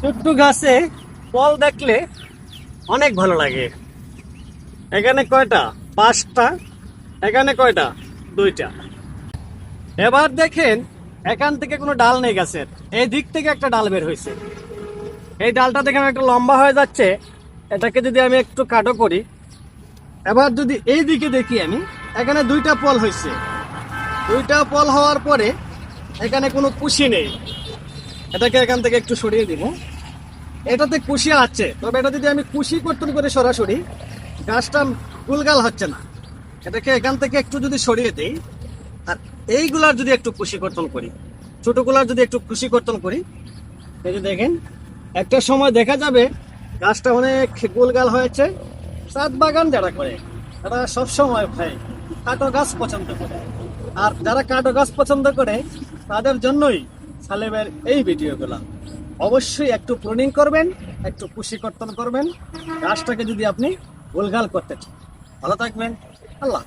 ছোট্ট গাছে ফল দেখলে অনেক ভালো লাগে। এখানে কয়টা? 5টা। এখানে কয়টা? 2টা। এবার দেখেন, এখান থেকে কোনো ডাল নেই গাছের, এই দিক থেকে একটা ডাল বের হয়েছে। এই ডালটা দেখেন একটা লম্বা হয়ে যাচ্ছে। এটাকে যদি আমি একটু কাটো করি, এবার যদি এই দিকে দেখি আমি, এখানে 2টা ফল হয়েছে। 2টা ফল হওয়ার পরে এখানে কোনো কুশি নেই। এটাকে এখান থেকে একটু সরিয়ে দিব। এটাতে কুশি আছে, তবে এটা যদি আমি কুশি কর্তন করে সরাসরি, গাছটা গুলগাল হচ্ছে না। এটাকে এখান থেকে একটু যদি সরিয়ে দিই, আর এইগুলার যদি একটু কুশি কর্তন করি, ছোটগুলার যদি একটু কুশি কর্তন করি, এই যে দেখেন, একটা সময় দেখা যাবে গাছটা অনেক গোলগাল হয়েছে। ছাদ বাগান যারা করে তারা সবসময় ভাই কাটো গাছ পছন্দ করে, আর যারা কাটো গাছ পছন্দ করে তাদের জন্যই সালেমের এই ভিডিওগুলো। অবশ্যই একটু প্রুনিং করবেন, একটু কুশি কর্তন করবেন গাছটাকে যদি আপনি গোলগাল করতে চান। ভালো থাকবেন। আল্লাহ।